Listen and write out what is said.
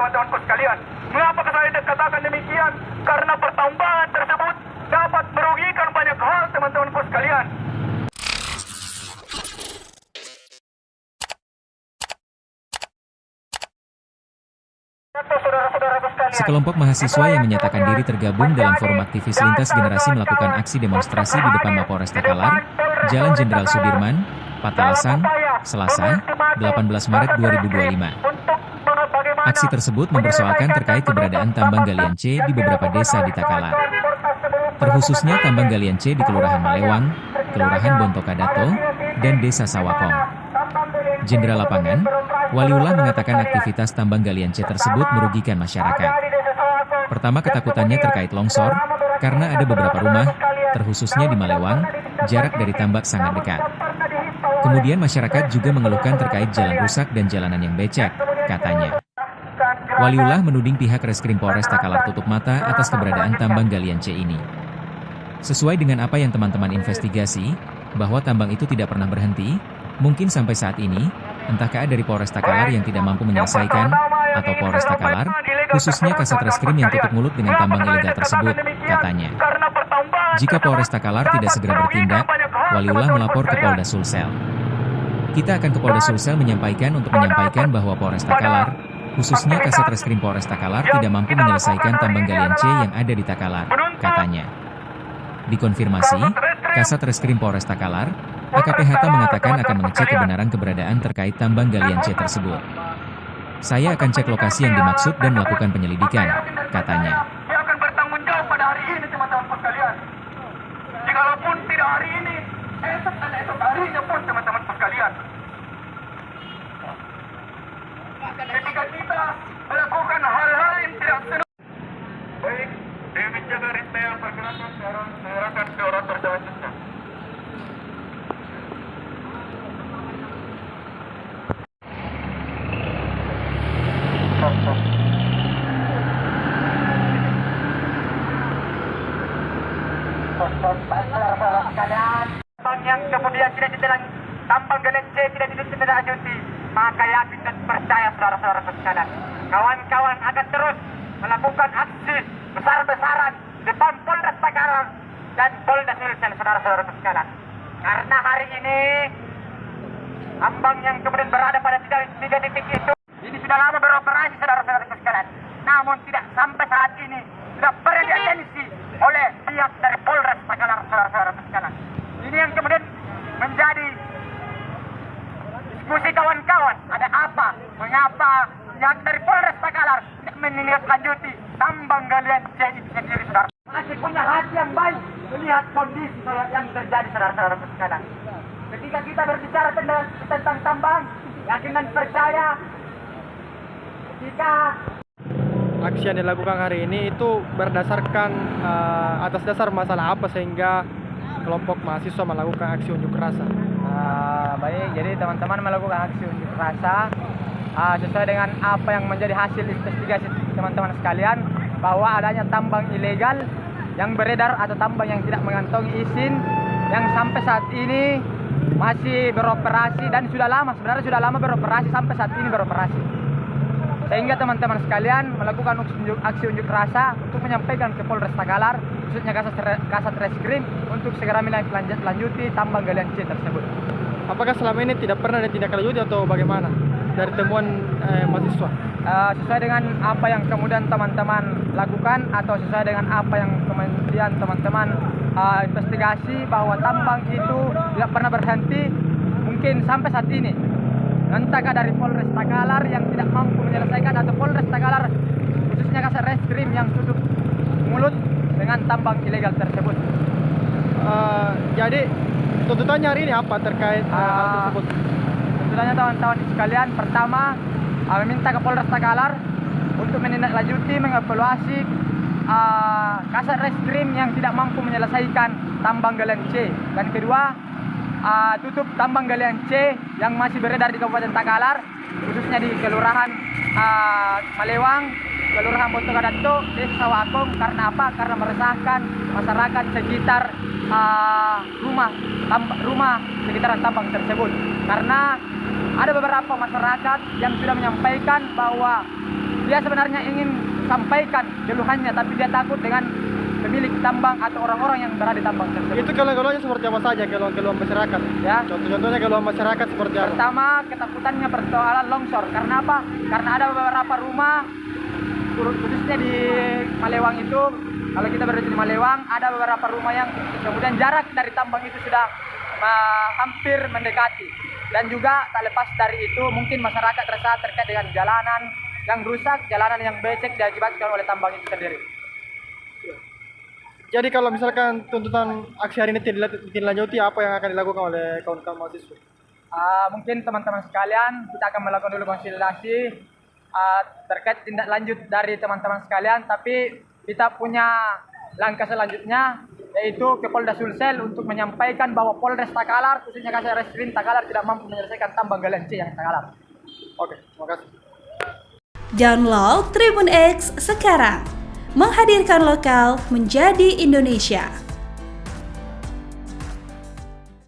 teman-temanku sekalian. Mengapa saya katakan demikian? Karena pertambangan tersebut dapat merugikan banyak hal teman-temanku sekalian. Sekelompok mahasiswa yang menyatakan diri tergabung dalam forum aktivis lintas generasi melakukan aksi demonstrasi di depan Mapolres Takalar, Jalan Jenderal Sudirman, Patalasang, Selasa, 18 Maret 2025. Aksi tersebut mempersoalkan terkait keberadaan tambang galian C di beberapa desa di Takalar. Terkhususnya tambang galian C di Kelurahan Malewang, Kelurahan Bontokadato, dan Desa Sawakong. Jenderal Lapangan, Waliullah mengatakan aktivitas tambang galian C tersebut merugikan masyarakat. Pertama ketakutannya terkait longsor, karena ada beberapa rumah, terkhususnya di Malewang, jarak dari tambak sangat dekat. Kemudian masyarakat juga mengeluhkan terkait jalan rusak dan jalanan yang becek, katanya. Waliullah menuding pihak Reskrim Polres Takalar tutup mata atas keberadaan tambang galian C ini. Sesuai dengan apa yang teman-teman investigasi, bahwa tambang itu tidak pernah berhenti, mungkin sampai saat ini, entahkah dari Polres Takalar yang tidak mampu menyelesaikan, atau Polres Takalar, khususnya Kasat Reskrim yang tutup mulut dengan tambang ilegal tersebut, katanya. Jika Polres Takalar tidak segera bertindak, Waliullah melapor ke Polda Sulsel. Kita akan ke Polda Sulsel menyampaikan bahwa Polres Takalar, khususnya Kasat Reskrim Polres Takalar tidak mampu menyelesaikan tambang galian C yang ada di Takalar, katanya. Dikonfirmasi, Kasat Reskrim Polres Takalar, AKP Hatta mengatakan akan mengecek kebenaran keberadaan terkait tambang galian C tersebut. Saya akan cek lokasi yang dimaksud dan melakukan penyelidikan, katanya. Dia akan bertanggung jawab pada hari ini teman-teman sekalian. Jikalaupun tidak hari ini, esok dan esok harinya pun teman-teman sekalian. Ketika kita melakukan hal-hal yang tidak senang. Baik, demi menjaga retail pergerakan masyarakat ke orang selanjutnya. Tambang yang kemudian tidak ditelan, tambang galian C tidak ditindaklanjuti, maka yakin dan percaya saudara-saudara sekalian, kawan-kawan akan terus melakukan aksi besar-besaran depan Polres Takalar dan Polda Sulsel, saudara-saudara sekalian. Karena hari ini tambang yang kemudian berada pada tiga titik itu ini sudah lama beroperasi, saudara-saudara sekalian. Namun tidak sampai saat ini sudah beri atensi oleh pihak dari Polres Takalar, saudara-saudara sekalian. Ini yang kemudian menjadi diskusi kawan-kawan. Ada apa? Mengapa pihak dari Polres Takalar tidak menindaklanjuti tambang galian C itu sendiri, saudara? Masih punya hati yang baik melihat kondisi yang terjadi, saudara-saudara sekalian. Ketika kita berbicara tentang tambang, yakin dan percaya jika aksi yang dilakukan hari ini itu berdasarkan atas dasar masalah apa sehingga kelompok mahasiswa melakukan aksi unjuk rasa? Baik, jadi teman-teman melakukan aksi unjuk rasa sesuai dengan apa yang menjadi hasil investigasi teman-teman sekalian, bahwa adanya tambang ilegal yang beredar atau tambang yang tidak mengantongi izin yang sampai saat ini masih beroperasi dan sebenarnya sudah lama beroperasi, sampai saat ini beroperasi. Sehingga teman-teman sekalian melakukan aksi unjuk rasa untuk menyampaikan ke Polres Takalar, khususnya Kasat Reskrim, untuk segera menindaklanjuti tambang galian C tersebut. Apakah selama ini tidak pernah ditindaklanjuti atau bagaimana dari temuan mahasiswa? Sesuai dengan apa yang kemudian teman-teman lakukan atau sesuai dengan apa yang kemudian teman-teman investigasi, bahwa tambang itu tidak pernah berhenti mungkin sampai saat ini. Entahkah dari Polres Takalar yang tidak mampu menyelesaikan atau Polres Takalar khususnya Kasat Reskrim yang tutup mulut dengan tambang ilegal tersebut. Jadi tuntutannya hari ini apa terkait hal tersebut? Tuntutannya teman-teman sekalian, pertama meminta ke Polres Takalar untuk menindaklanjuti, mengevaluasi Kasat Reskrim yang tidak mampu menyelesaikan tambang galian C, dan kedua tutup tambang galian C yang masih beredar di Kabupaten Takalar, khususnya di Kelurahan Malewang, Kelurahan Bontokadato, Desa Sawakong. Karena apa? Karena meresahkan masyarakat sekitar rumah sekitaran tambang tersebut. Karena ada beberapa masyarakat yang sudah menyampaikan bahwa dia sebenarnya ingin sampaikan keluhannya, tapi dia takut dengan pemilik tambang atau orang-orang yang berada di tambang tersebut. Itu keluhan-keluhannya seperti apa saja keluhan-keluhan masyarakat? Ya. Contoh-contohnya keluhan masyarakat seperti apa? Pertama, ketakutannya persoalan longsor. Karena apa? Karena ada beberapa rumah, khususnya di Malewang itu, kalau kita berada di Malewang, ada beberapa rumah yang kemudian jarak dari tambang itu sudah hampir mendekati. Dan juga tak lepas dari itu, mungkin masyarakat resah terkait dengan jalanan yang rusak, jalanan yang becek diakibatkan oleh tambang itu sendiri. Jadi kalau misalkan tuntutan aksi hari ini tidak dilanjuti, apa yang akan dilakukan oleh kawan-kawan mahasiswa? Mungkin teman-teman sekalian, kita akan melakukan dulu konsultasi terkait tindak lanjut dari teman-teman sekalian, tapi kita punya langkah selanjutnya, yaitu ke Polda Sulsel untuk menyampaikan bahwa Polres Takalar, khususnya Kasar Reskrim Takalar, tidak mampu menyelesaikan tambang galian C yang Takalar. Oke, terima kasih. Download Tribun X sekarang, menghadirkan lokal menjadi Indonesia.